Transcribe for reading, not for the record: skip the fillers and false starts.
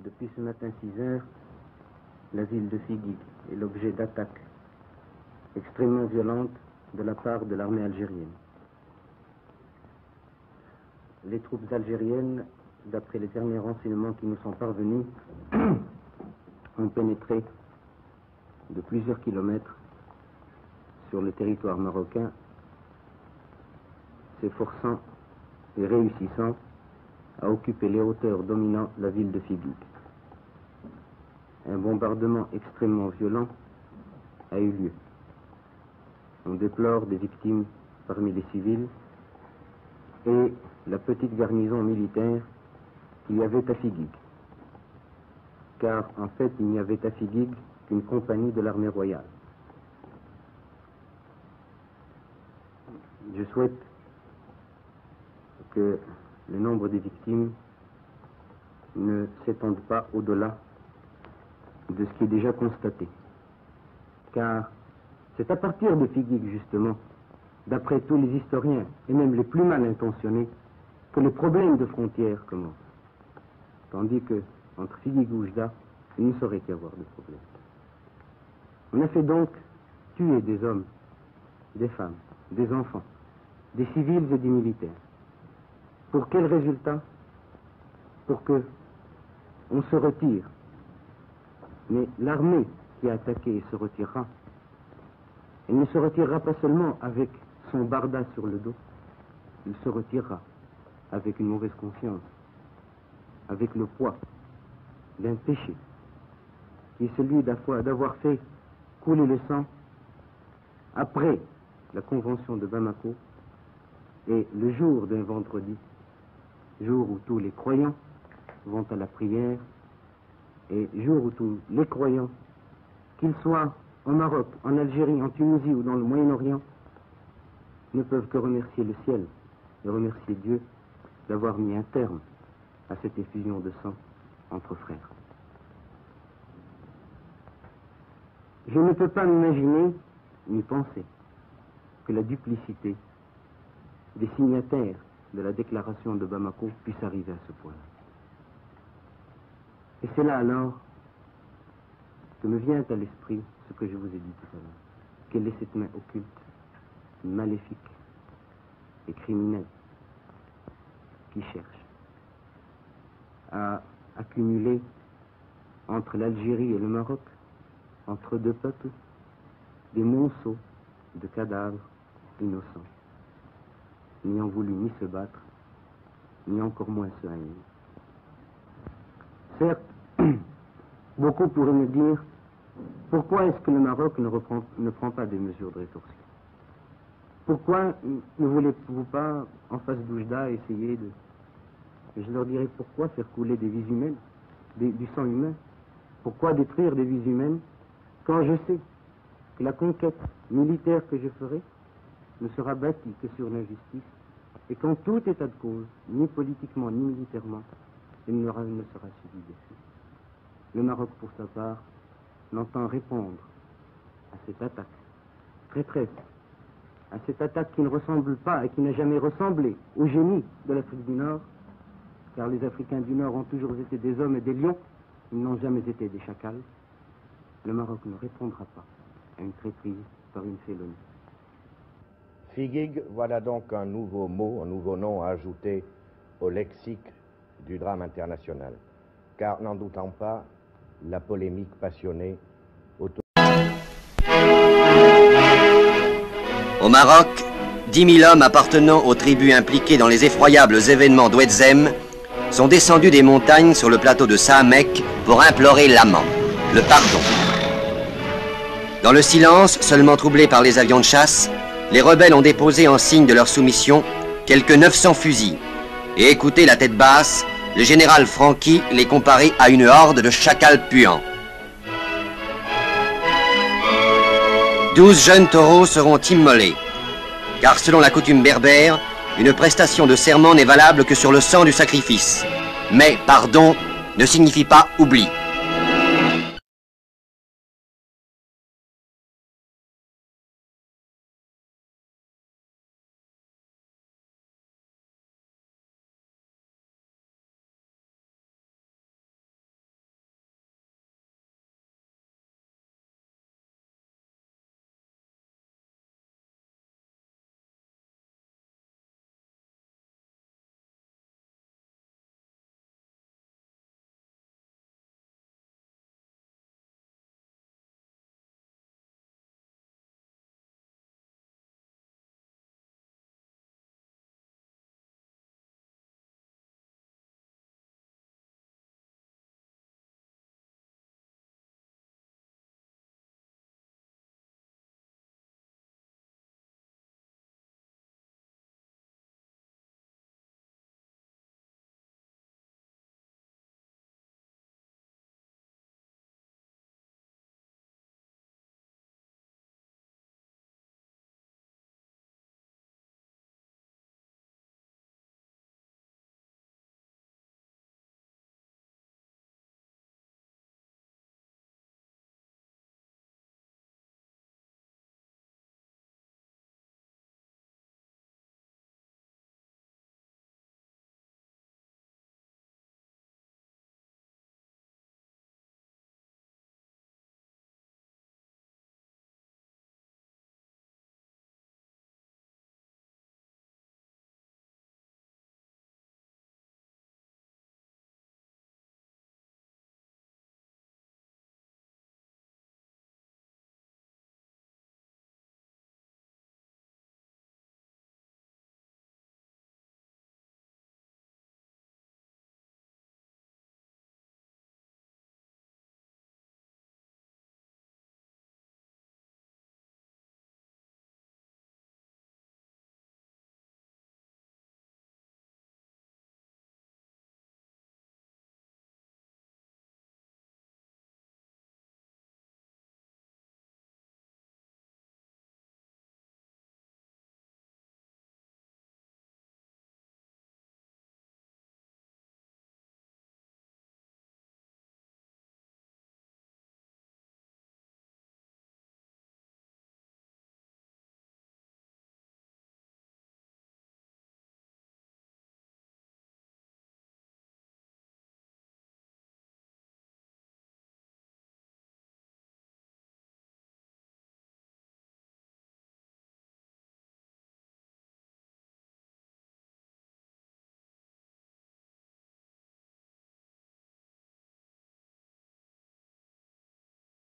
Depuis ce matin 6 heures, la ville de Figuig est l'objet d'attaques extrêmement violentes de la part de l'armée algérienne. Les troupes algériennes, d'après les derniers renseignements qui nous sont parvenus, ont pénétré de plusieurs kilomètres sur le territoire marocain, s'efforçant et réussissant à occuper les hauteurs dominant la ville de Figuig. Un bombardement extrêmement violent a eu lieu. On déplore des victimes parmi les civils et la petite garnison militaire qu'il y avait à Figuig. Car en fait, il n'y avait à Figuig qu'une compagnie de l'armée royale. Je souhaite que le nombre des victimes ne s'étende pas au-delà de ce qui est déjà constaté. Car c'est à partir de Figuig, justement, d'après tous les historiens, et même les plus mal intentionnés, que les problèmes de frontières commencent. Tandis que, entre Figuig et Oujda, il ne saurait y avoir de problème. On a fait donc tuer des hommes, des femmes, des enfants, des civils et des militaires. Pour quel résultat? Pour que on se retire. Mais l'armée qui a attaqué se retirera. Elle ne se retirera pas seulement avec son barda sur le dos, il se retirera avec une mauvaise conscience, avec le poids d'un péché, qui est celui d'avoir fait couler le sang après la convention de Bamako et le jour d'un vendredi, jour où tous les croyants vont à la prière et jour où tous les croyants, qu'ils soient au Maroc, en Algérie, en Tunisie ou dans le Moyen-Orient, ne peuvent que remercier le ciel et remercier Dieu d'avoir mis un terme à cette effusion de sang entre frères. Je ne peux pas m'imaginer ni penser que la duplicité des signataires de la déclaration de Bamako puisse arriver à ce point-là. Et c'est là alors que me vient à l'esprit ce que je vous ai dit tout à l'heure. Quelle est cette main occulte, maléfique et criminelle qui cherche à accumuler entre l'Algérie et le Maroc, entre deux peuples, des monceaux de cadavres innocents, n'ayant voulu ni se battre, ni encore moins se haïr. Certes, beaucoup pourraient me dire, pourquoi est-ce que le Maroc ne prend pas des mesures de rétorsion? Pourquoi ne voulez-vous pas, en face d'Oujda, essayer de... Et je leur dirais, pourquoi faire couler des vies humaines, du sang humain? Pourquoi détruire des vies humaines quand je sais que la conquête militaire que je ferai ne sera bâtie que sur l'injustice et qu'en tout état de cause, ni politiquement ni militairement, il ne sera suivi dessus. Le Maroc, pour sa part, n'entend répondre à cette attaque traîtresse, à cette attaque qui ne ressemble pas et qui n'a jamais ressemblé au génie de l'Afrique du Nord, car les Africains du Nord ont toujours été des hommes et des lions, ils n'ont jamais été des chacals. Le Maroc ne répondra pas à une traîtrise par une félonie. Figuig, voilà donc un nouveau mot, un nouveau nom à ajouter au lexique du drame international. Car, n'en doutant pas, la polémique passionnée autour... Au Maroc, 10 000 hommes appartenant aux tribus impliquées dans les effroyables événements d'Ouedzem sont descendus des montagnes sur le plateau de Sahamek pour implorer l'amant, le pardon. Dans le silence, seulement troublé par les avions de chasse, les rebelles ont déposé en signe de leur soumission quelques 900 fusils et écouté la tête basse, le général Franqui les comparer à une horde de chacals puants. 12 jeunes taureaux seront immolés, car selon la coutume berbère, une prestation de serment n'est valable que sur le sang du sacrifice. Mais pardon ne signifie pas oubli.